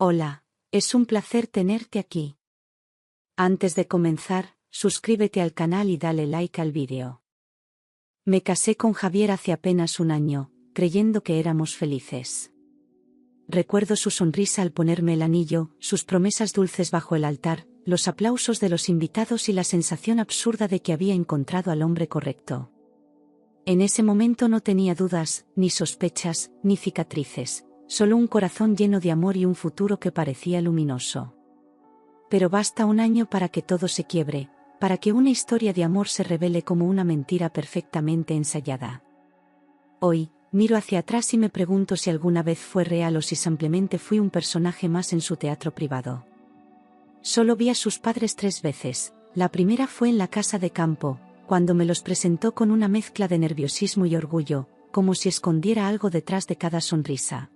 Hola, es un placer tenerte aquí. Antes de comenzar, suscríbete al canal y dale like al vídeo. Me casé con Javier hace apenas un año, creyendo que éramos felices. Recuerdo su sonrisa al ponerme el anillo, sus promesas dulces bajo el altar, los aplausos de los invitados y la sensación absurda de que había encontrado al hombre correcto. En ese momento no tenía dudas, ni sospechas, ni cicatrices, solo un corazón lleno de amor y un futuro que parecía luminoso. Pero basta un año para que todo se quiebre, para que una historia de amor se revele como una mentira perfectamente ensayada. Hoy, miro hacia atrás y me pregunto si alguna vez fue real o si simplemente fui un personaje más en su teatro privado. Solo vi a sus padres 3 veces, la primera fue en la casa de campo, cuando me los presentó con una mezcla de nerviosismo y orgullo, como si escondiera algo detrás de cada sonrisa.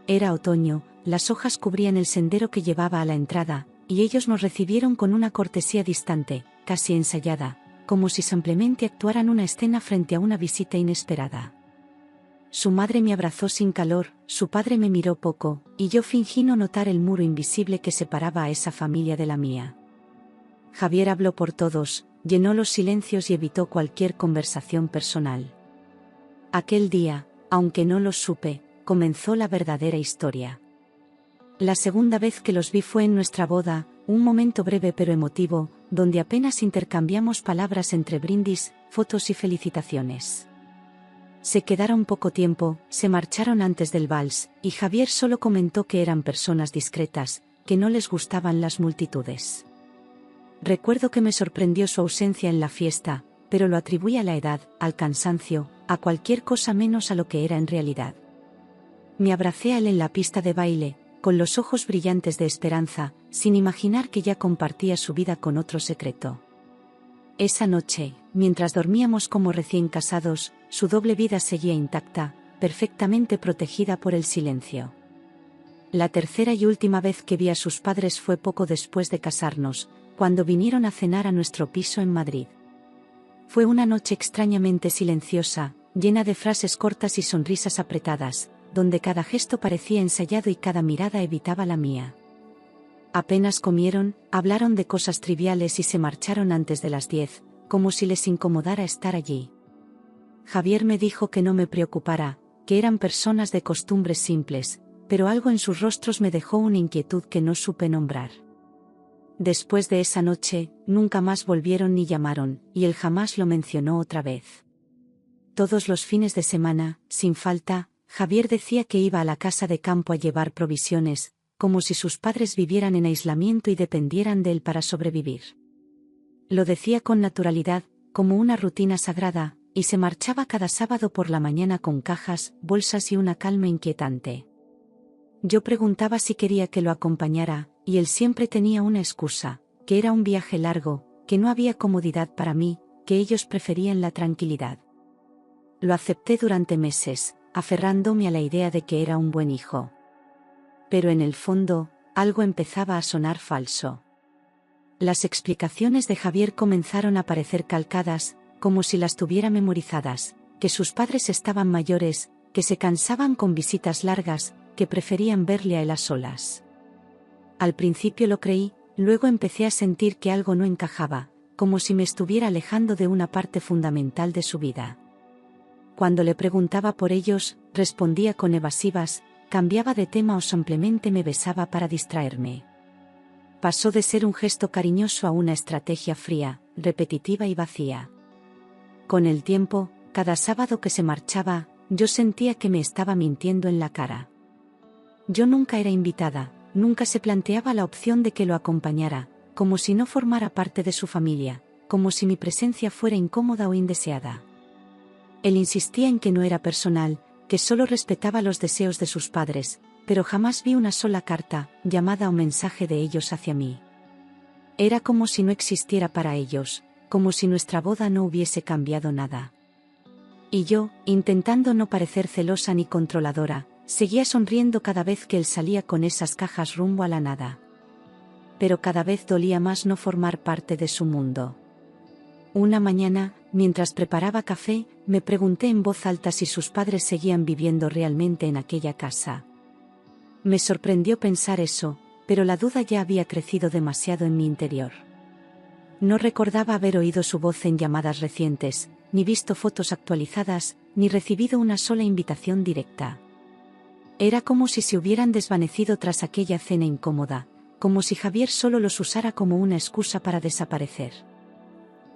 Era otoño, las hojas cubrían el sendero que llevaba a la entrada, y ellos nos recibieron con una cortesía distante, casi ensayada, como si simplemente actuaran una escena frente a una visita inesperada. Su madre me abrazó sin calor, su padre me miró poco, y yo fingí no notar el muro invisible que separaba a esa familia de la mía. Javier habló por todos, llenó los silencios y evitó cualquier conversación personal. Aquel día, aunque no lo supe, comenzó la verdadera historia. La segunda vez que los vi fue en nuestra boda, un momento breve pero emotivo, donde apenas intercambiamos palabras entre brindis, fotos y felicitaciones. Se quedaron poco tiempo, se marcharon antes del vals, y Javier solo comentó que eran personas discretas, que no les gustaban las multitudes. Recuerdo que me sorprendió su ausencia en la fiesta, pero lo atribuí a la edad, al cansancio, a cualquier cosa menos a lo que era en realidad. Me abracé a él en la pista de baile, con los ojos brillantes de esperanza, sin imaginar que ya compartía su vida con otro secreto. Esa noche, mientras dormíamos como recién casados, su doble vida seguía intacta, perfectamente protegida por el silencio. La tercera y última vez que vi a sus padres fue poco después de casarnos, cuando vinieron a cenar a nuestro piso en Madrid. Fue una noche extrañamente silenciosa, llena de frases cortas y sonrisas apretadas, donde cada gesto parecía ensayado y cada mirada evitaba la mía. Apenas comieron, hablaron de cosas triviales y se marcharon antes de las 10, como si les incomodara estar allí. Javier me dijo que no me preocupara, que eran personas de costumbres simples, pero algo en sus rostros me dejó una inquietud que no supe nombrar. Después de esa noche, nunca más volvieron ni llamaron, y él jamás lo mencionó otra vez. Todos los fines de semana, sin falta, Javier decía que iba a la casa de campo a llevar provisiones, como si sus padres vivieran en aislamiento y dependieran de él para sobrevivir. Lo decía con naturalidad, como una rutina sagrada, y se marchaba cada sábado por la mañana con cajas, bolsas y una calma inquietante. Yo preguntaba si quería que lo acompañara, y él siempre tenía una excusa, que era un viaje largo, que no había comodidad para mí, que ellos preferían la tranquilidad. Lo acepté durante meses, aferrándome a la idea de que era un buen hijo. Pero en el fondo, algo empezaba a sonar falso. Las explicaciones de Javier comenzaron a parecer calcadas, como si las tuviera memorizadas, que sus padres estaban mayores, que se cansaban con visitas largas, que preferían verle a él a solas. Al principio lo creí, luego empecé a sentir que algo no encajaba, como si me estuviera alejando de una parte fundamental de su vida. Cuando le preguntaba por ellos, respondía con evasivas, cambiaba de tema o simplemente me besaba para distraerme. Pasó de ser un gesto cariñoso a una estrategia fría, repetitiva y vacía. Con el tiempo, cada sábado que se marchaba, yo sentía que me estaba mintiendo en la cara. Yo nunca era invitada, nunca se planteaba la opción de que lo acompañara, como si no formara parte de su familia, como si mi presencia fuera incómoda o indeseada. Él insistía en que no era personal, que solo respetaba los deseos de sus padres, pero jamás vi una sola carta, llamada o mensaje de ellos hacia mí. Era como si no existiera para ellos, como si nuestra boda no hubiese cambiado nada. Y yo, intentando no parecer celosa ni controladora, seguía sonriendo cada vez que él salía con esas cajas rumbo a la nada. Pero cada vez dolía más no formar parte de su mundo. Una mañana, mientras preparaba café, me pregunté en voz alta si sus padres seguían viviendo realmente en aquella casa. Me sorprendió pensar eso, pero la duda ya había crecido demasiado en mi interior. No recordaba haber oído su voz en llamadas recientes, ni visto fotos actualizadas, ni recibido una sola invitación directa. Era como si se hubieran desvanecido tras aquella cena incómoda, como si Javier solo los usara como una excusa para desaparecer.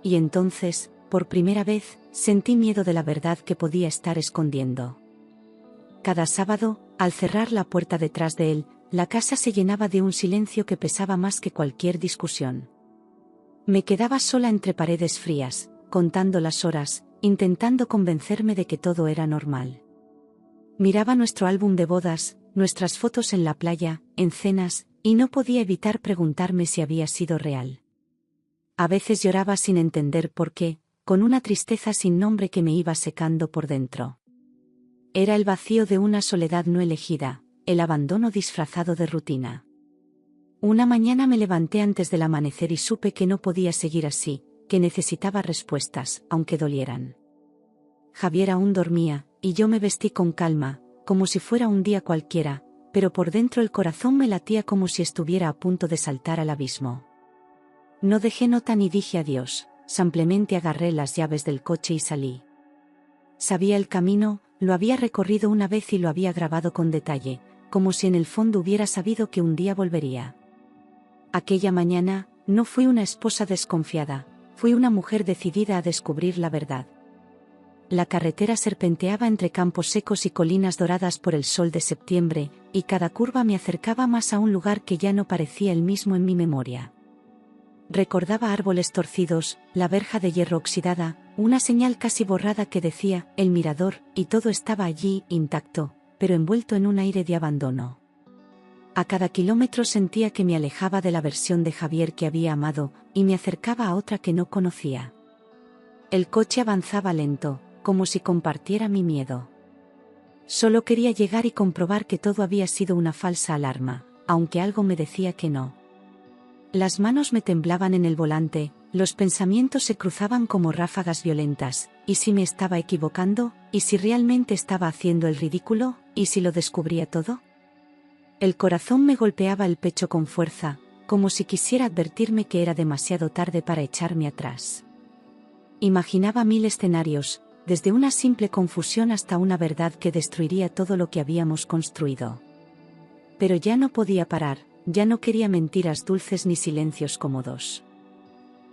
Y entonces, por primera vez, sentí miedo de la verdad que podía estar escondiendo. Cada sábado, al cerrar la puerta detrás de él, la casa se llenaba de un silencio que pesaba más que cualquier discusión. Me quedaba sola entre paredes frías, contando las horas, intentando convencerme de que todo era normal. Miraba nuestro álbum de bodas, nuestras fotos en la playa, en cenas, y no podía evitar preguntarme si había sido real. A veces lloraba sin entender por qué, con una tristeza sin nombre que me iba secando por dentro. Era el vacío de una soledad no elegida, el abandono disfrazado de rutina. Una mañana me levanté antes del amanecer y supe que no podía seguir así, que necesitaba respuestas, aunque dolieran. Javier aún dormía, y yo me vestí con calma, como si fuera un día cualquiera, pero por dentro el corazón me latía como si estuviera a punto de saltar al abismo. No dejé nota ni dije adiós, simplemente agarré las llaves del coche y salí. Sabía el camino, lo había recorrido una vez y lo había grabado con detalle, como si en el fondo hubiera sabido que un día volvería. Aquella mañana, no fui una esposa desconfiada, fui una mujer decidida a descubrir la verdad. La carretera serpenteaba entre campos secos y colinas doradas por el sol de septiembre, y cada curva me acercaba más a un lugar que ya no parecía el mismo en mi memoria. Recordaba árboles torcidos, la verja de hierro oxidada, una señal casi borrada que decía, el mirador, y todo estaba allí, intacto, pero envuelto en un aire de abandono. A cada kilómetro sentía que me alejaba de la versión de Javier que había amado, y me acercaba a otra que no conocía. El coche avanzaba lento, como si compartiera mi miedo. Solo quería llegar y comprobar que todo había sido una falsa alarma, aunque algo me decía que no. Las manos me temblaban en el volante, los pensamientos se cruzaban como ráfagas violentas, ¿y si me estaba equivocando? ¿Y si realmente estaba haciendo el ridículo? ¿Y si lo descubría todo? El corazón me golpeaba el pecho con fuerza, como si quisiera advertirme que era demasiado tarde para echarme atrás. Imaginaba 1000 escenarios, desde una simple confusión hasta una verdad que destruiría todo lo que habíamos construido. Pero ya no podía parar, ya no quería mentiras dulces ni silencios cómodos.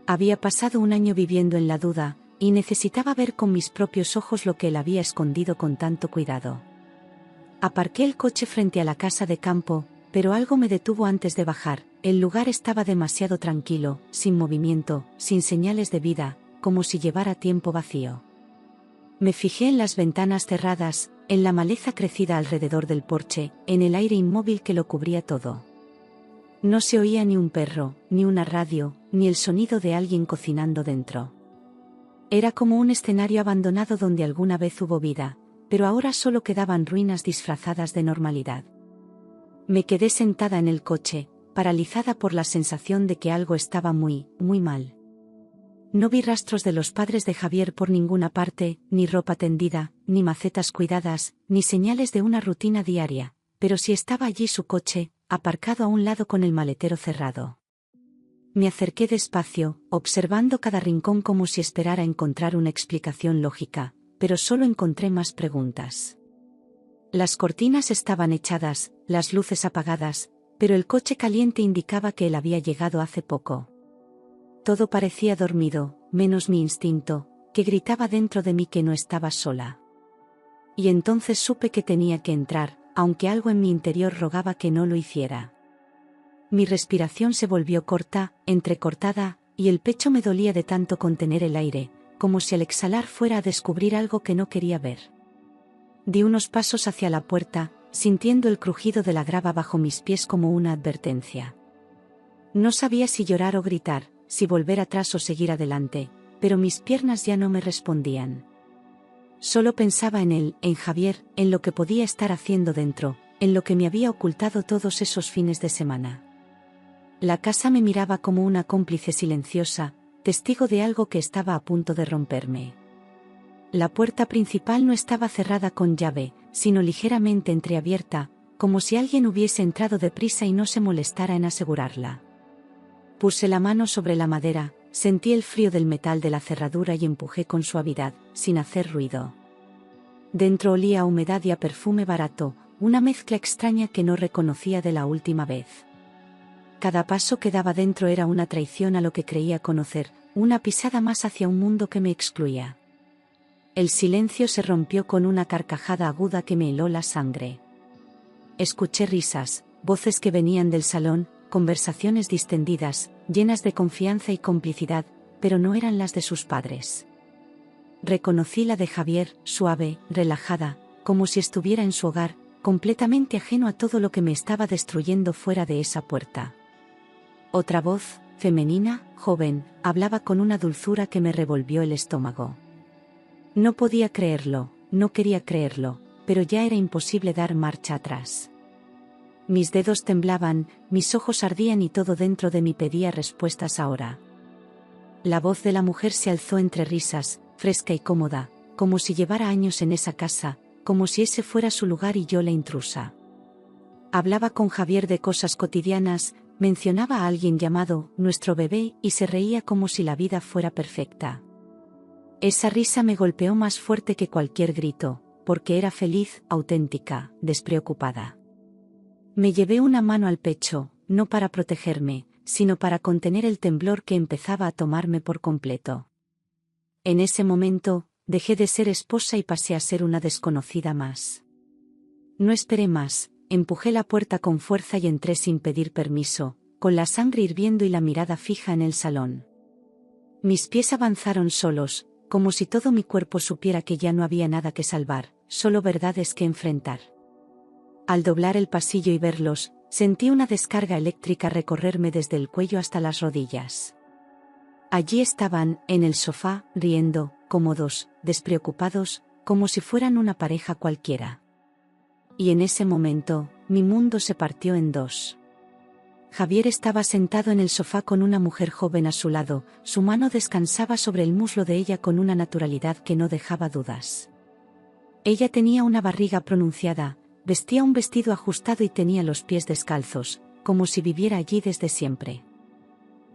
Había pasado un año viviendo en la duda, y necesitaba ver con mis propios ojos lo que él había escondido con tanto cuidado. Aparqué el coche frente a la casa de campo, pero algo me detuvo antes de bajar. El lugar estaba demasiado tranquilo, sin movimiento, sin señales de vida, como si llevara tiempo vacío. Me fijé en las ventanas cerradas, en la maleza crecida alrededor del porche, en el aire inmóvil que lo cubría todo. No se oía ni un perro, ni una radio, ni el sonido de alguien cocinando dentro. Era como un escenario abandonado donde alguna vez hubo vida, pero ahora solo quedaban ruinas disfrazadas de normalidad. Me quedé sentada en el coche, paralizada por la sensación de que algo estaba muy mal. No vi rastros de los padres de Javier por ninguna parte, ni ropa tendida, ni macetas cuidadas, ni señales de una rutina diaria, pero sí estaba allí su coche, aparcado a un lado con el maletero cerrado. Me acerqué despacio, observando cada rincón como si esperara encontrar una explicación lógica, pero solo encontré más preguntas. Las cortinas estaban echadas, las luces apagadas, pero el coche caliente indicaba que él había llegado hace poco. Todo parecía dormido, menos mi instinto, que gritaba dentro de mí que no estaba sola. Y entonces supe que tenía que entrar, aunque algo en mi interior rogaba que no lo hiciera. Mi respiración se volvió corta, entrecortada, y el pecho me dolía de tanto contener el aire, como si al exhalar fuera a descubrir algo que no quería ver. Di unos pasos hacia la puerta, sintiendo el crujido de la grava bajo mis pies como una advertencia. No sabía si llorar o gritar, si volver atrás o seguir adelante, pero mis piernas ya no me respondían. Solo pensaba en él, en Javier, en lo que podía estar haciendo dentro, en lo que me había ocultado todos esos fines de semana. La casa me miraba como una cómplice silenciosa, testigo de algo que estaba a punto de romperme. La puerta principal no estaba cerrada con llave, sino ligeramente entreabierta, como si alguien hubiese entrado deprisa y no se molestara en asegurarla. Puse la mano sobre la madera, sentí el frío del metal de la cerradura y empujé con suavidad, sin hacer ruido. Dentro olía a humedad y a perfume barato, una mezcla extraña que no reconocía de la última vez. Cada paso que daba dentro era una traición a lo que creía conocer, una pisada más hacia un mundo que me excluía. El silencio se rompió con una carcajada aguda que me heló la sangre. Escuché risas, voces que venían del salón, conversaciones distendidas, llenas de confianza y complicidad, pero no eran las de sus padres. Reconocí la de Javier, suave, relajada, como si estuviera en su hogar, completamente ajeno a todo lo que me estaba destruyendo fuera de esa puerta. Otra voz, femenina, joven, hablaba con una dulzura que me revolvió el estómago. No podía creerlo, no quería creerlo, pero ya era imposible dar marcha atrás. Mis dedos temblaban, mis ojos ardían y todo dentro de mí pedía respuestas ahora. La voz de la mujer se alzó entre risas, fresca y cómoda, como si llevara años en esa casa, como si ese fuera su lugar y yo la intrusa. Hablaba con Javier de cosas cotidianas, mencionaba a alguien llamado nuestro bebé y se reía como si la vida fuera perfecta. Esa risa me golpeó más fuerte que cualquier grito, porque era feliz, auténtica, despreocupada. Me llevé una mano al pecho, no para protegerme, sino para contener el temblor que empezaba a tomarme por completo. En ese momento, dejé de ser esposa y pasé a ser una desconocida más. No esperé más, empujé la puerta con fuerza y entré sin pedir permiso, con la sangre hirviendo y la mirada fija en el salón. Mis pies avanzaron solos, como si todo mi cuerpo supiera que ya no había nada que salvar, solo verdades que enfrentar. Al doblar el pasillo y verlos, sentí una descarga eléctrica recorrerme desde el cuello hasta las rodillas. Allí estaban, en el sofá, riendo, cómodos, despreocupados, como si fueran una pareja cualquiera. Y en ese momento, mi mundo se partió en dos. Javier estaba sentado en el sofá con una mujer joven a su lado, su mano descansaba sobre el muslo de ella con una naturalidad que no dejaba dudas. Ella tenía una barriga pronunciada, vestía un vestido ajustado y tenía los pies descalzos, como si viviera allí desde siempre.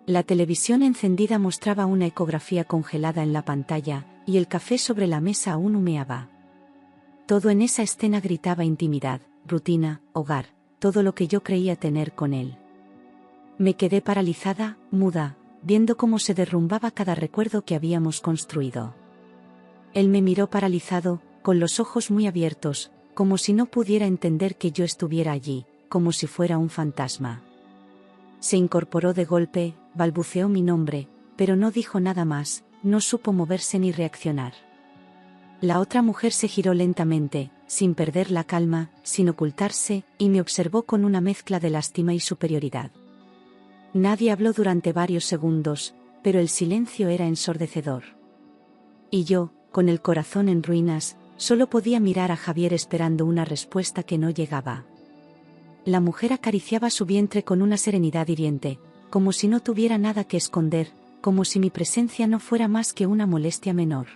La televisión encendida mostraba una ecografía congelada en la pantalla, y el café sobre la mesa aún humeaba. Todo en esa escena gritaba intimidad, rutina, hogar, todo lo que yo creía tener con él. Me quedé paralizada, muda, viendo cómo se derrumbaba cada recuerdo que habíamos construido. Él me miró paralizado, con los ojos muy abiertos, como si no pudiera entender que yo estuviera allí, como si fuera un fantasma. Se incorporó de golpe, balbuceó mi nombre, pero no dijo nada más, no supo moverse ni reaccionar. La otra mujer se giró lentamente, sin perder la calma, sin ocultarse, y me observó con una mezcla de lástima y superioridad. Nadie habló durante varios segundos, pero el silencio era ensordecedor. Y yo, con el corazón en ruinas, solo podía mirar a Javier esperando una respuesta que no llegaba. La mujer acariciaba su vientre con una serenidad hiriente, como si no tuviera nada que esconder, como si mi presencia no fuera más que una molestia menor.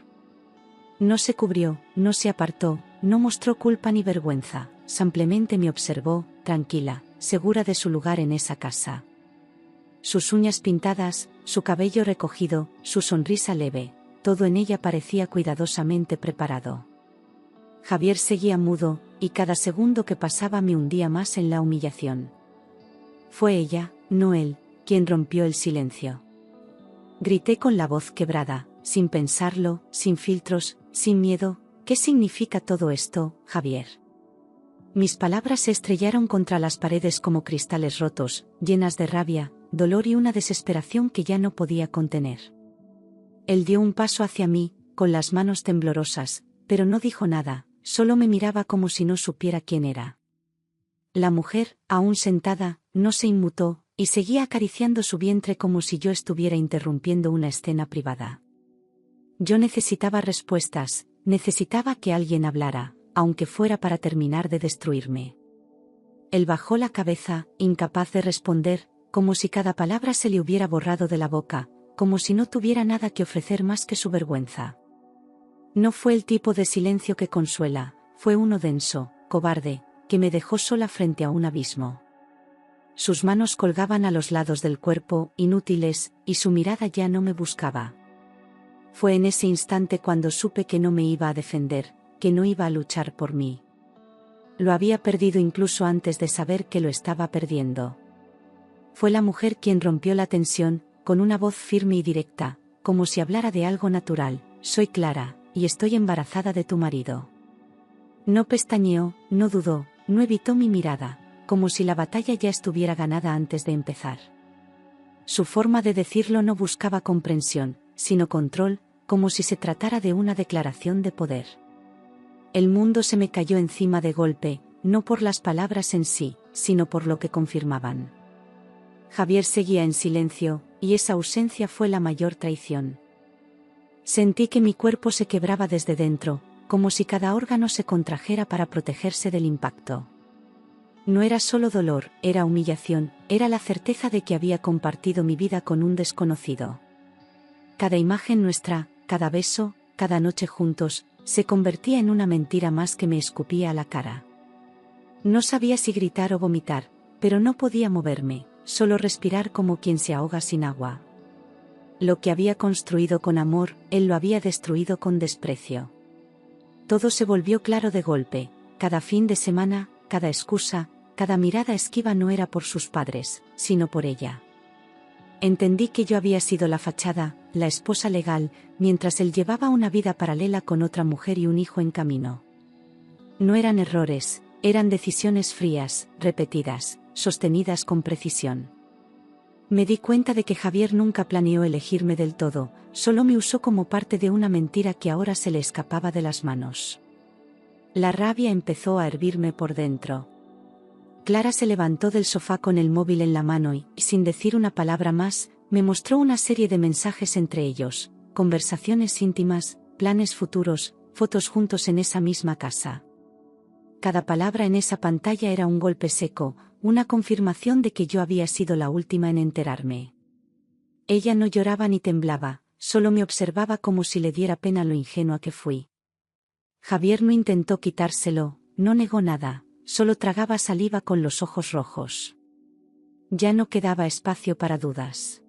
No se cubrió, no se apartó, no mostró culpa ni vergüenza, simplemente me observó, tranquila, segura de su lugar en esa casa. Sus uñas pintadas, su cabello recogido, su sonrisa leve, todo en ella parecía cuidadosamente preparado. Javier seguía mudo, y cada segundo que pasaba me hundía más en la humillación. Fue ella, no él, quien rompió el silencio. Grité con la voz quebrada, sin pensarlo, sin filtros, sin miedo. ¿Qué significa todo esto, Javier? Mis palabras se estrellaron contra las paredes como cristales rotos, llenas de rabia, dolor y una desesperación que ya no podía contener. Él dio un paso hacia mí, con las manos temblorosas, pero no dijo nada, solo me miraba como si no supiera quién era. La mujer, aún sentada, no se inmutó, y seguía acariciando su vientre como si yo estuviera interrumpiendo una escena privada. Yo necesitaba respuestas, necesitaba que alguien hablara, aunque fuera para terminar de destruirme. Él bajó la cabeza, incapaz de responder, como si cada palabra se le hubiera borrado de la boca, como si no tuviera nada que ofrecer más que su vergüenza. No fue el tipo de silencio que consuela, fue uno denso, cobarde, que me dejó sola frente a un abismo. Sus manos colgaban a los lados del cuerpo, inútiles, y su mirada ya no me buscaba. Fue en ese instante cuando supe que no me iba a defender, que no iba a luchar por mí. Lo había perdido incluso antes de saber que lo estaba perdiendo. Fue la mujer quien rompió la tensión, con una voz firme y directa, como si hablara de algo natural: soy Clara, y estoy embarazada de tu marido. No pestañeó, no dudó, no evitó mi mirada, como si la batalla ya estuviera ganada antes de empezar. Su forma de decirlo no buscaba comprensión, sino control, como si se tratara de una declaración de poder. El mundo se me cayó encima de golpe, no por las palabras en sí, sino por lo que confirmaban. Javier seguía en silencio, y esa ausencia fue la mayor traición. Sentí que mi cuerpo se quebraba desde dentro, como si cada órgano se contrajera para protegerse del impacto. No era solo dolor, era humillación, era la certeza de que había compartido mi vida con un desconocido. Cada imagen nuestra, cada beso, cada noche juntos, se convertía en una mentira más que me escupía a la cara. No sabía si gritar o vomitar, pero no podía moverme, solo respirar como quien se ahoga sin agua. Lo que había construido con amor, él lo había destruido con desprecio. Todo se volvió claro de golpe, cada fin de semana, cada excusa, cada mirada esquiva no era por sus padres, sino por ella. Entendí que yo había sido la fachada, la esposa legal, mientras él llevaba una vida paralela con otra mujer y un hijo en camino. No eran errores, eran decisiones frías, repetidas, sostenidas con precisión. Me di cuenta de que Javier nunca planeó elegirme del todo, solo me usó como parte de una mentira que ahora se le escapaba de las manos. La rabia empezó a hervirme por dentro. Clara se levantó del sofá con el móvil en la mano y, sin decir una palabra más, me mostró una serie de mensajes entre ellos, conversaciones íntimas, planes futuros, fotos juntos en esa misma casa. Cada palabra en esa pantalla era un golpe seco, una confirmación de que yo había sido la última en enterarme. Ella no lloraba ni temblaba, solo me observaba como si le diera pena lo ingenua que fui. Javier no intentó quitárselo, no negó nada, solo tragaba saliva con los ojos rojos. Ya no quedaba espacio para dudas.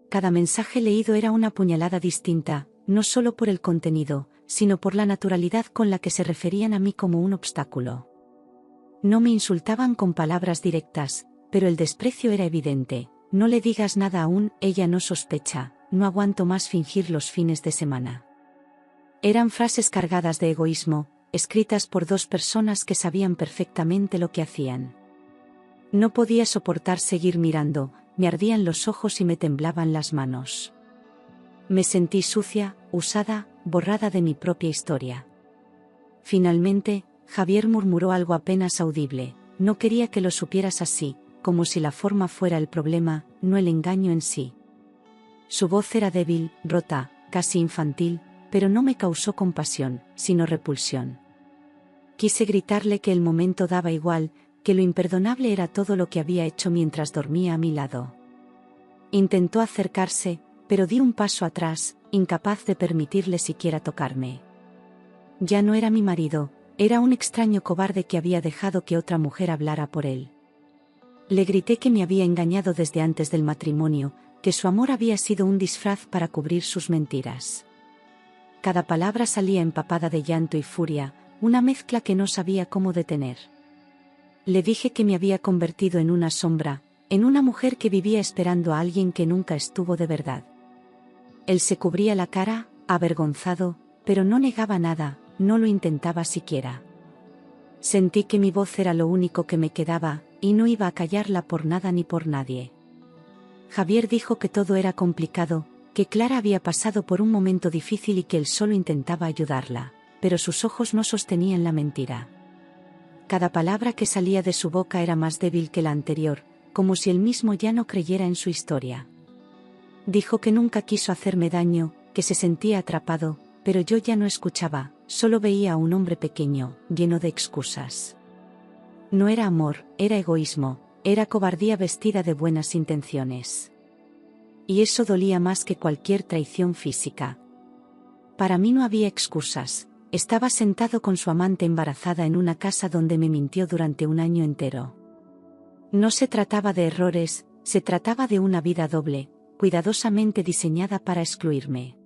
Cada mensaje leído era una puñalada distinta, no solo por el contenido, sino por la naturalidad con la que se referían a mí como un obstáculo. No me insultaban con palabras directas, pero el desprecio era evidente: no le digas nada aún, ella no sospecha, no aguanto más fingir los fines de semana. Eran frases cargadas de egoísmo, escritas por dos personas que sabían perfectamente lo que hacían. No podía soportar seguir mirando, me ardían los ojos y me temblaban las manos. Me sentí sucia, usada, borrada de mi propia historia. Finalmente, Javier murmuró algo apenas audible: no quería que lo supieras así, como si la forma fuera el problema, no el engaño en sí. Su voz era débil, rota, casi infantil, pero no me causó compasión, sino repulsión. Quise gritarle que el momento daba igual, que lo imperdonable era todo lo que había hecho mientras dormía a mi lado. Intentó acercarse, pero di un paso atrás, incapaz de permitirle siquiera tocarme. Ya no era mi marido, era un extraño cobarde que había dejado que otra mujer hablara por él. Le grité que me había engañado desde antes del matrimonio, que su amor había sido un disfraz para cubrir sus mentiras. Cada palabra salía empapada de llanto y furia, una mezcla que no sabía cómo detener. Le dije que me había convertido en una sombra, en una mujer que vivía esperando a alguien que nunca estuvo de verdad. Él se cubría la cara, avergonzado, pero no negaba nada, no lo intentaba siquiera. Sentí que mi voz era lo único que me quedaba, y no iba a callarla por nada ni por nadie. Javier dijo que todo era complicado, que Clara había pasado por un momento difícil y que él solo intentaba ayudarla, pero sus ojos no sostenían la mentira. Cada palabra que salía de su boca era más débil que la anterior, como si él mismo ya no creyera en su historia. Dijo que nunca quiso hacerme daño, que se sentía atrapado, pero yo ya no escuchaba, solo veía a un hombre pequeño, lleno de excusas. No era amor, era egoísmo, era cobardía vestida de buenas intenciones. Y eso dolía más que cualquier traición física. Para mí no había excusas, Estaba sentado con su amante embarazada en una casa donde me mintió durante un año entero. No se trataba de errores, se trataba de una vida doble, cuidadosamente diseñada para excluirme.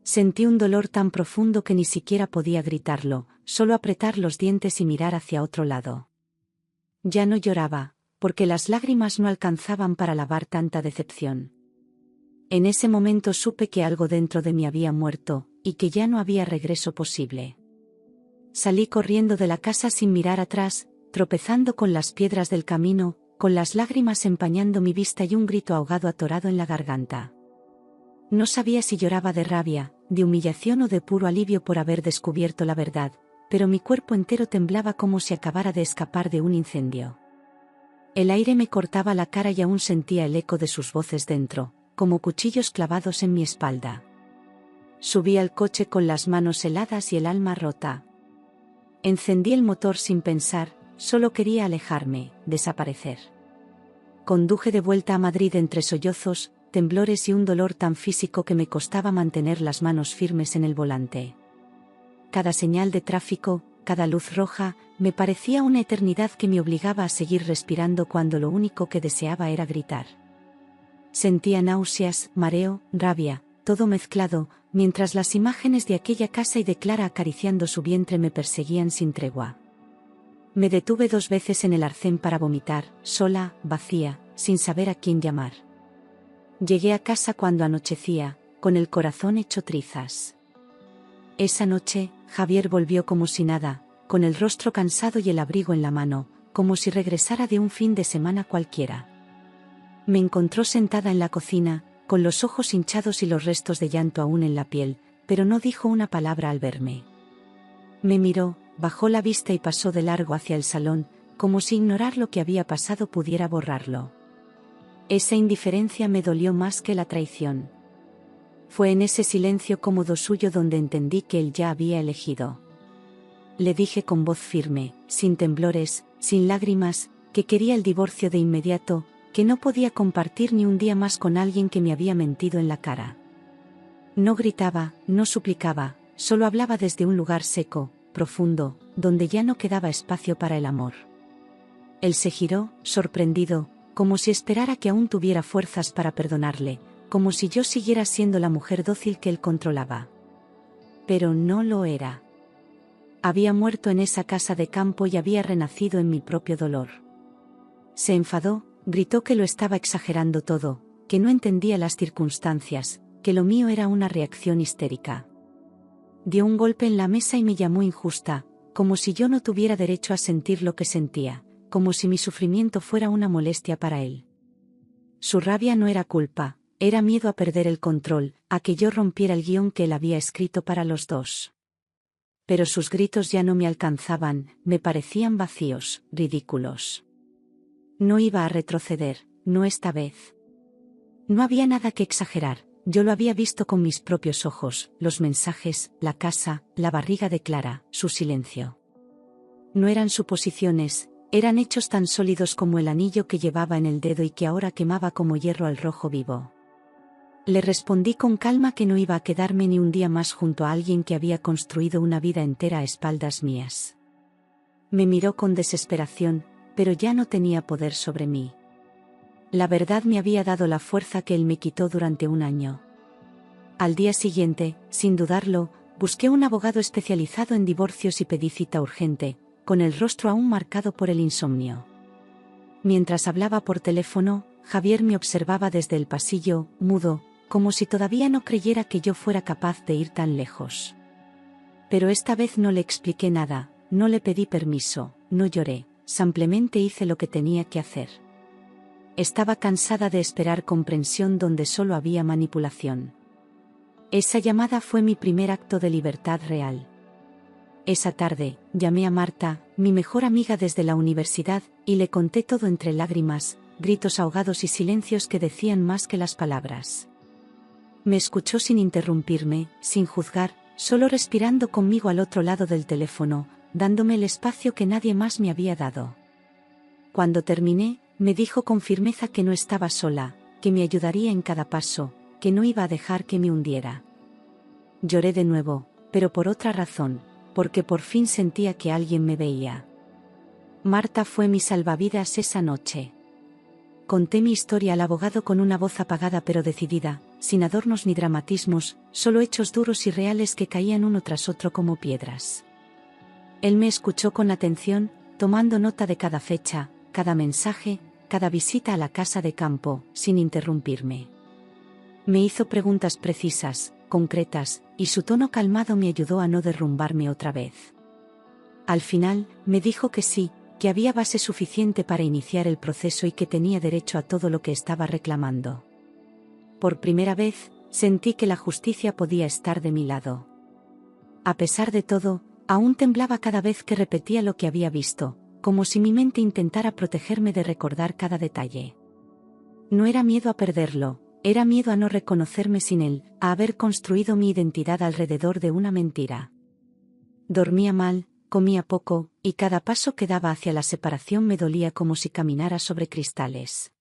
Sentí un dolor tan profundo que ni siquiera podía gritarlo, solo apretar los dientes y mirar hacia otro lado. Ya no lloraba, porque las lágrimas no alcanzaban para lavar tanta decepción. En ese momento supe que algo dentro de mí había muerto, y que ya no había regreso posible. Salí corriendo de la casa sin mirar atrás, tropezando con las piedras del camino, con las lágrimas empañando mi vista y un grito ahogado atorado en la garganta. No sabía si lloraba de rabia, de humillación o de puro alivio por haber descubierto la verdad, pero mi cuerpo entero temblaba como si acabara de escapar de un incendio. El aire me cortaba la cara y aún sentía el eco de sus voces dentro, como cuchillos clavados en mi espalda. Subí al coche con las manos heladas y el alma rota. Encendí el motor sin pensar, solo quería alejarme, desaparecer. Conduje de vuelta a Madrid entre sollozos, temblores y un dolor tan físico que me costaba mantener las manos firmes en el volante. Cada señal de tráfico, cada luz roja, me parecía una eternidad que me obligaba a seguir respirando cuando lo único que deseaba era gritar. Sentía náuseas, mareo, rabia, todo mezclado, mientras las imágenes de aquella casa y de Clara acariciando su vientre me perseguían sin tregua. Me detuve 2 veces en el arcén para vomitar, sola, vacía, sin saber a quién llamar. Llegué a casa cuando anochecía, con el corazón hecho trizas. Esa noche, Javier volvió como si nada, con el rostro cansado y el abrigo en la mano, como si regresara de un fin de semana cualquiera. Me encontró sentada en la cocina, con los ojos hinchados y los restos de llanto aún en la piel, pero no dijo una palabra al verme. Me miró, bajó la vista y pasó de largo hacia el salón, como si ignorar lo que había pasado pudiera borrarlo. Esa indiferencia me dolió más que la traición. Fue en ese silencio cómodo suyo donde entendí que él ya había elegido. Le dije con voz firme, sin temblores, sin lágrimas, que quería el divorcio de inmediato, que no podía compartir ni un día más con alguien que me había mentido en la cara. No gritaba, no suplicaba, solo hablaba desde un lugar seco, profundo, donde ya no quedaba espacio para el amor. Él se giró, sorprendido, como si esperara que aún tuviera fuerzas para perdonarle, como si yo siguiera siendo la mujer dócil que él controlaba. Pero no lo era. Había muerto en esa casa de campo y había renacido en mi propio dolor. Se enfadó, gritó que lo estaba exagerando todo, que no entendía las circunstancias, que lo mío era una reacción histérica. Dio un golpe en la mesa y me llamó injusta, como si yo no tuviera derecho a sentir lo que sentía, como si mi sufrimiento fuera una molestia para él. Su rabia no era culpa, era miedo a perder el control, a que yo rompiera el guión que él había escrito para los dos. Pero sus gritos ya no me alcanzaban, me parecían vacíos, ridículos. No iba a retroceder, no esta vez. No había nada que exagerar, yo lo había visto con mis propios ojos, los mensajes, la casa, la barriga de Clara, su silencio. No eran suposiciones, eran hechos tan sólidos como el anillo que llevaba en el dedo y que ahora quemaba como hierro al rojo vivo. Le respondí con calma que no iba a quedarme ni un día más junto a alguien que había construido una vida entera a espaldas mías. Me miró con desesperación, pero ya no tenía poder sobre mí. La verdad me había dado la fuerza que él me quitó durante un año. Al día siguiente, sin dudarlo, busqué un abogado especializado en divorcios y pedí cita urgente, con el rostro aún marcado por el insomnio. Mientras hablaba por teléfono, Javier me observaba desde el pasillo, mudo, como si todavía no creyera que yo fuera capaz de ir tan lejos. Pero esta vez no le expliqué nada, no le pedí permiso, no lloré, simplemente hice lo que tenía que hacer. Estaba cansada de esperar comprensión donde solo había manipulación. Esa llamada fue mi primer acto de libertad real. Esa tarde, llamé a Marta, mi mejor amiga desde la universidad, y le conté todo entre lágrimas, gritos ahogados y silencios que decían más que las palabras. Me escuchó sin interrumpirme, sin juzgar, solo respirando conmigo al otro lado del teléfono, dándome el espacio que nadie más me había dado. Cuando terminé, me dijo con firmeza que no estaba sola, que me ayudaría en cada paso, que no iba a dejar que me hundiera. Lloré de nuevo, pero por otra razón, porque por fin sentía que alguien me veía. Marta fue mi salvavidas esa noche. Conté mi historia al abogado con una voz apagada pero decidida, sin adornos ni dramatismos, solo hechos duros y reales que caían uno tras otro como piedras. Él me escuchó con atención, tomando nota de cada fecha, cada mensaje, cada visita a la casa de campo, sin interrumpirme. Me hizo preguntas precisas, concretas, y su tono calmado me ayudó a no derrumbarme otra vez. Al final, me dijo que sí, que había base suficiente para iniciar el proceso y que tenía derecho a todo lo que estaba reclamando. Por primera vez, sentí que la justicia podía estar de mi lado. A pesar de todo, aún temblaba cada vez que repetía lo que había visto, como si mi mente intentara protegerme de recordar cada detalle. No era miedo a perderlo, era miedo a no reconocerme sin él, a haber construido mi identidad alrededor de una mentira. Dormía mal, comía poco, y cada paso que daba hacia la separación me dolía como si caminara sobre cristales.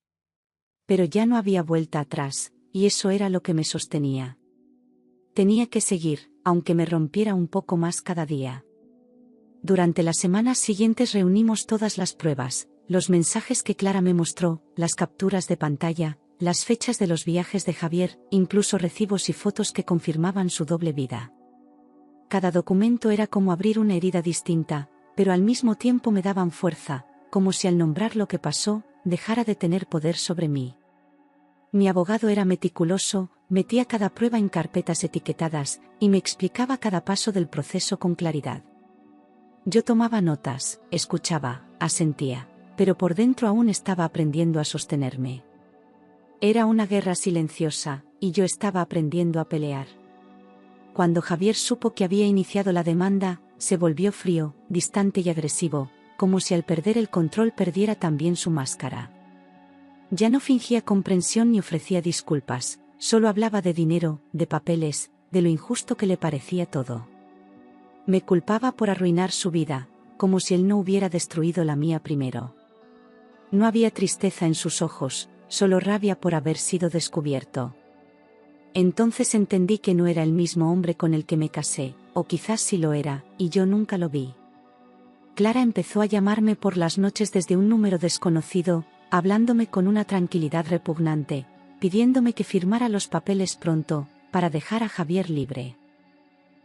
Pero ya no había vuelta atrás, y eso era lo que me sostenía. Tenía que seguir, aunque me rompiera un poco más cada día. Durante las semanas siguientes reunimos todas las pruebas, los mensajes que Clara me mostró, las capturas de pantalla, las fechas de los viajes de Javier, incluso recibos y fotos que confirmaban su doble vida. Cada documento era como abrir una herida distinta, pero al mismo tiempo me daban fuerza, como si al nombrar lo que pasó, dejara de tener poder sobre mí. Mi abogado era meticuloso, metía cada prueba en carpetas etiquetadas, y me explicaba cada paso del proceso con claridad. Yo tomaba notas, escuchaba, asentía, pero por dentro aún estaba aprendiendo a sostenerme. Era una guerra silenciosa, y yo estaba aprendiendo a pelear. Cuando Javier supo que había iniciado la demanda, se volvió frío, distante y agresivo, como si al perder el control perdiera también su máscara. Ya no fingía comprensión ni ofrecía disculpas, solo hablaba de dinero, de papeles, de lo injusto que le parecía todo. Me culpaba por arruinar su vida, como si él no hubiera destruido la mía primero. No había tristeza en sus ojos, solo rabia por haber sido descubierto. Entonces entendí que no era el mismo hombre con el que me casé, o quizás sí lo era, y yo nunca lo vi. Clara empezó a llamarme por las noches desde un número desconocido, hablándome con una tranquilidad repugnante, pidiéndome que firmara los papeles pronto, para dejar a Javier libre.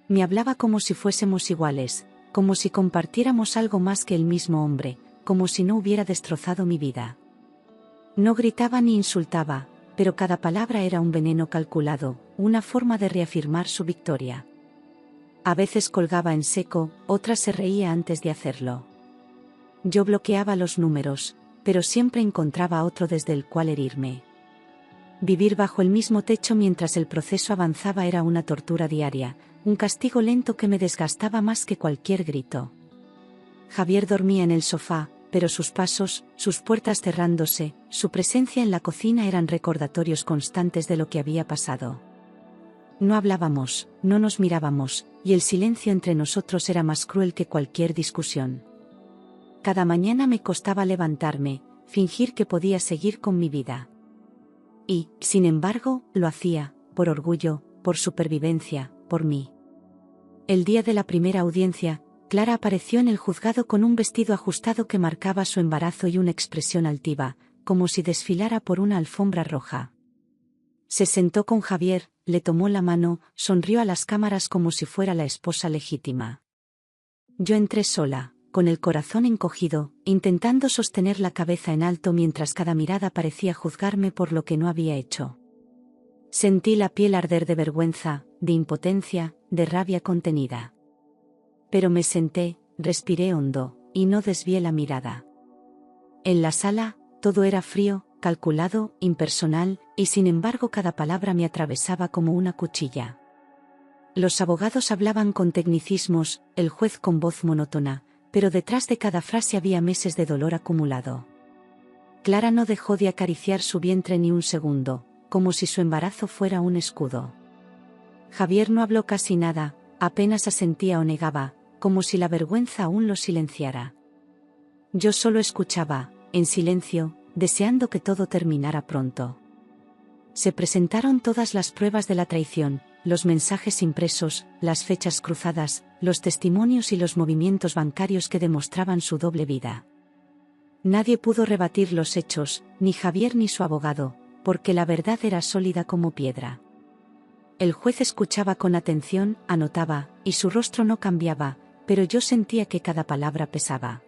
Me hablaba como si fuésemos iguales, como si compartiéramos algo más que el mismo hombre, como si no hubiera destrozado mi vida. No gritaba ni insultaba, pero cada palabra era un veneno calculado, una forma de reafirmar su victoria. A veces colgaba en seco, otras se reía antes de hacerlo. Yo bloqueaba los números, pero siempre encontraba otro desde el cual herirme. Vivir bajo el mismo techo mientras el proceso avanzaba era una tortura diaria, un castigo lento que me desgastaba más que cualquier grito. Javier dormía en el sofá, pero sus pasos, sus puertas cerrándose, su presencia en la cocina eran recordatorios constantes de lo que había pasado. No hablábamos, no nos mirábamos, y el silencio entre nosotros era más cruel que cualquier discusión. Cada mañana me costaba levantarme, fingir que podía seguir con mi vida. Y, sin embargo, lo hacía, por orgullo, por supervivencia, por mí. El día de la primera audiencia, Clara apareció en el juzgado con un vestido ajustado que marcaba su embarazo y una expresión altiva, como si desfilara por una alfombra roja. Se sentó con Javier, le tomó la mano, sonrió a las cámaras como si fuera la esposa legítima. Yo entré sola, con el corazón encogido, intentando sostener la cabeza en alto mientras cada mirada parecía juzgarme por lo que no había hecho. Sentí la piel arder de vergüenza, de impotencia, de rabia contenida. Pero me senté, respiré hondo, y no desvié la mirada. En la sala, todo era frío, calculado, impersonal, y sin embargo cada palabra me atravesaba como una cuchilla. Los abogados hablaban con tecnicismos, el juez con voz monótona, pero detrás de cada frase había meses de dolor acumulado. Clara no dejó de acariciar su vientre ni un segundo, como si su embarazo fuera un escudo. Javier no habló casi nada, apenas asentía o negaba, como si la vergüenza aún lo silenciara. Yo solo escuchaba, en silencio, deseando que todo terminara pronto. Se presentaron todas las pruebas de la traición, los mensajes impresos, las fechas cruzadas, los testimonios y los movimientos bancarios que demostraban su doble vida. Nadie pudo rebatir los hechos, ni Javier ni su abogado, porque la verdad era sólida como piedra. El juez escuchaba con atención, anotaba, y su rostro no cambiaba, pero yo sentía que cada palabra pesaba.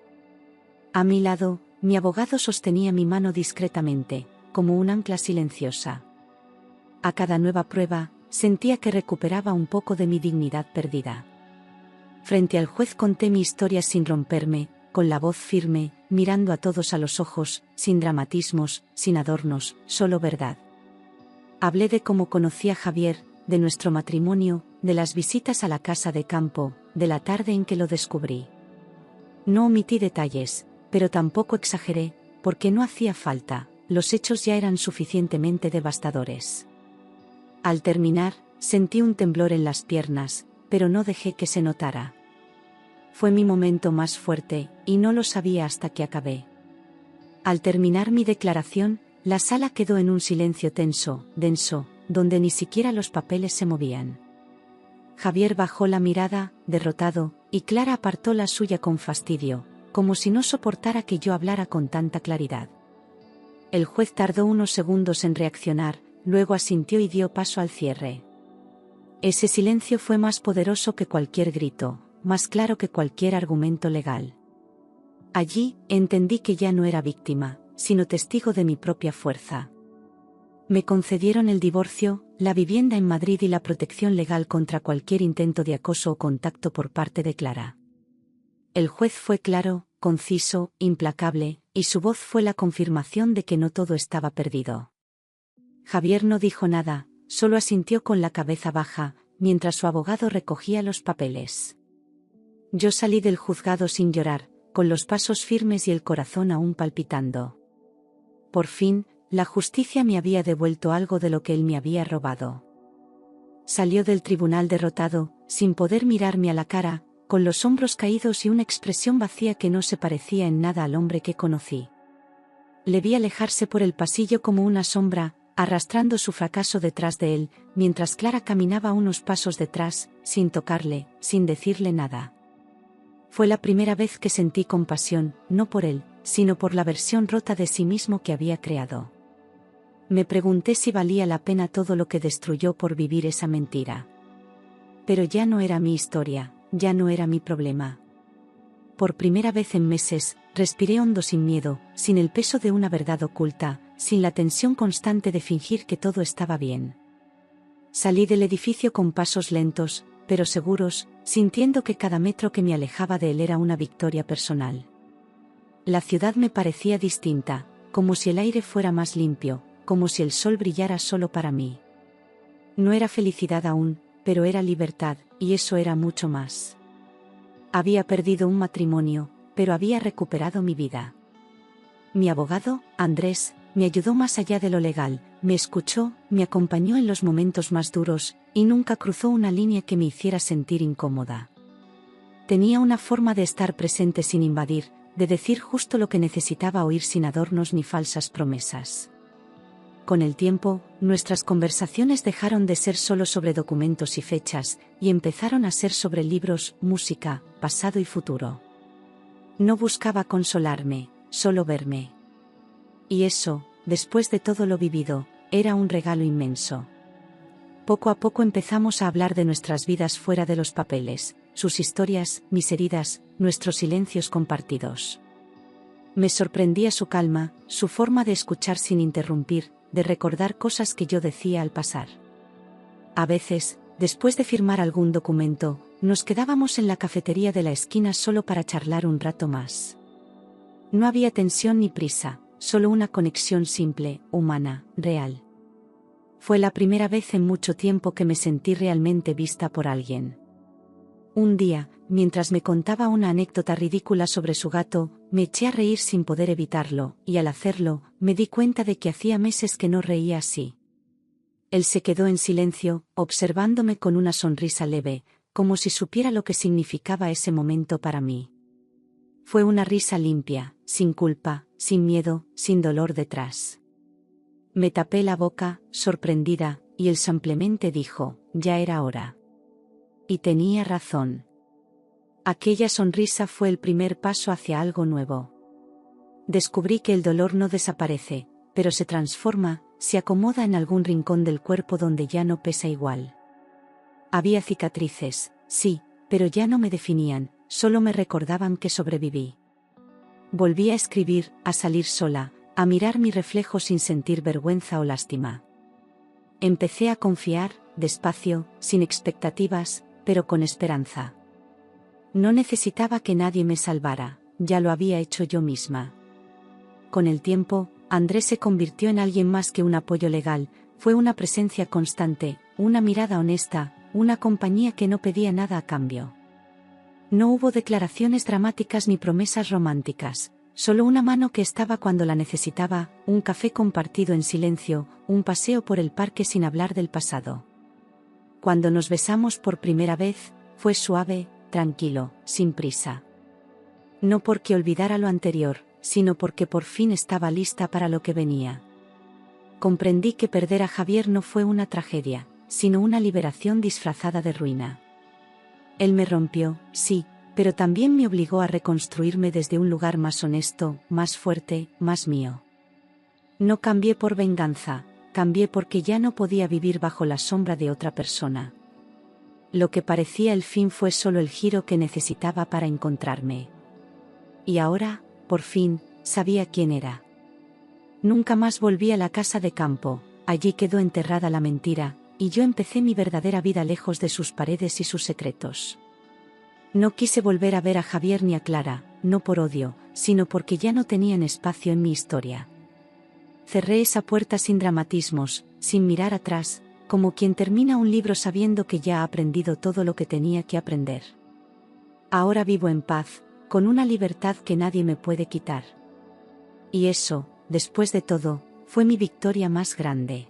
A mi lado, mi abogado sostenía mi mano discretamente, como un ancla silenciosa. A cada nueva prueba, sentía que recuperaba un poco de mi dignidad perdida. Frente al juez conté mi historia sin romperme, con la voz firme, mirando a todos a los ojos, sin dramatismos, sin adornos, solo verdad. Hablé de cómo conocí a Javier, de nuestro matrimonio, de las visitas a la casa de campo, de la tarde en que lo descubrí. No omití detalles, pero tampoco exageré, porque no hacía falta, los hechos ya eran suficientemente devastadores. Al terminar, sentí un temblor en las piernas, pero no dejé que se notara. Fue mi momento más fuerte, y no lo sabía hasta que acabé. Al terminar mi declaración, la sala quedó en un silencio tenso, denso, donde ni siquiera los papeles se movían. Javier bajó la mirada, derrotado, y Clara apartó la suya con fastidio, como si no soportara que yo hablara con tanta claridad. El juez tardó unos segundos en reaccionar, luego asintió y dio paso al cierre. Ese silencio fue más poderoso que cualquier grito, más claro que cualquier argumento legal. Allí, entendí que ya no era víctima, sino testigo de mi propia fuerza. Me concedieron el divorcio, la vivienda en Madrid y la protección legal contra cualquier intento de acoso o contacto por parte de Clara. El juez fue claro, conciso, implacable, y su voz fue la confirmación de que no todo estaba perdido. Javier no dijo nada, solo asintió con la cabeza baja, mientras su abogado recogía los papeles. Yo salí del juzgado sin llorar, con los pasos firmes y el corazón aún palpitando. Por fin, la justicia me había devuelto algo de lo que él me había robado. Salió del tribunal derrotado, sin poder mirarme a la cara, con los hombros caídos y una expresión vacía que no se parecía en nada al hombre que conocí. Le vi alejarse por el pasillo como una sombra, arrastrando su fracaso detrás de él, mientras Clara caminaba unos pasos detrás, sin tocarle, sin decirle nada. Fue la primera vez que sentí compasión, no por él, sino por la versión rota de sí mismo que había creado. Me pregunté si valía la pena todo lo que destruyó por vivir esa mentira. Pero ya no era mi historia, ya no era mi problema. Por primera vez en meses, respiré hondo sin miedo, sin el peso de una verdad oculta, sin la tensión constante de fingir que todo estaba bien. Salí del edificio con pasos lentos, pero seguros, sintiendo que cada metro que me alejaba de él era una victoria personal. La ciudad me parecía distinta, como si el aire fuera más limpio, como si el sol brillara solo para mí. No era felicidad aún, pero era libertad, y eso era mucho más. Había perdido un matrimonio, pero había recuperado mi vida. Mi abogado, Andrés, me ayudó más allá de lo legal, me escuchó, me acompañó en los momentos más duros, y nunca cruzó una línea que me hiciera sentir incómoda. Tenía una forma de estar presente sin invadir, de decir justo lo que necesitaba oír sin adornos ni falsas promesas. Con el tiempo, nuestras conversaciones dejaron de ser solo sobre documentos y fechas, y empezaron a ser sobre libros, música, pasado y futuro. No buscaba consolarme, solo verme. Y eso, después de todo lo vivido, era un regalo inmenso. Poco a poco empezamos a hablar de nuestras vidas fuera de los papeles, sus historias, mis heridas, nuestros silencios compartidos. Me sorprendía su calma, su forma de escuchar sin interrumpir, de recordar cosas que yo decía al pasar. A veces, después de firmar algún documento, nos quedábamos en la cafetería de la esquina solo para charlar un rato más. No había tensión ni prisa, solo una conexión simple, humana, real. Fue la primera vez en mucho tiempo que me sentí realmente vista por alguien. Un día, mientras me contaba una anécdota ridícula sobre su gato, me eché a reír sin poder evitarlo, y al hacerlo, me di cuenta de que hacía meses que no reía así. Él se quedó en silencio, observándome con una sonrisa leve, como si supiera lo que significaba ese momento para mí. Fue una risa limpia, sin culpa, sin miedo, sin dolor detrás. Me tapé la boca, sorprendida, y él simplemente dijo, ya era hora. Y tenía razón. Aquella sonrisa fue el primer paso hacia algo nuevo. Descubrí que el dolor no desaparece, pero se transforma, se acomoda en algún rincón del cuerpo donde ya no pesa igual. Había cicatrices, sí, pero ya no me definían, solo me recordaban que sobreviví. Volví a escribir, a salir sola, a mirar mi reflejo sin sentir vergüenza o lástima. Empecé a confiar, despacio, sin expectativas, pero con esperanza. No necesitaba que nadie me salvara, ya lo había hecho yo misma. Con el tiempo, Andrés se convirtió en alguien más que un apoyo legal, fue una presencia constante, una mirada honesta, una compañía que no pedía nada a cambio. No hubo declaraciones dramáticas ni promesas románticas, solo una mano que estaba cuando la necesitaba, un café compartido en silencio, un paseo por el parque sin hablar del pasado. Cuando nos besamos por primera vez, fue suave, tranquilo, sin prisa. No porque olvidara lo anterior, sino porque por fin estaba lista para lo que venía. Comprendí que perder a Javier no fue una tragedia, sino una liberación disfrazada de ruina. Él me rompió, sí, pero también me obligó a reconstruirme desde un lugar más honesto, más fuerte, más mío. No cambié por venganza, cambié porque ya no podía vivir bajo la sombra de otra persona. Lo que parecía el fin fue solo el giro que necesitaba para encontrarme. Y ahora, por fin, sabía quién era. Nunca más volví a la casa de campo, allí quedó enterrada la mentira, y yo empecé mi verdadera vida lejos de sus paredes y sus secretos. No quise volver a ver a Javier ni a Clara, no por odio, sino porque ya no tenían espacio en mi historia. Cerré esa puerta sin dramatismos, sin mirar atrás, como quien termina un libro sabiendo que ya ha aprendido todo lo que tenía que aprender. Ahora vivo en paz, con una libertad que nadie me puede quitar. Y eso, después de todo, fue mi victoria más grande.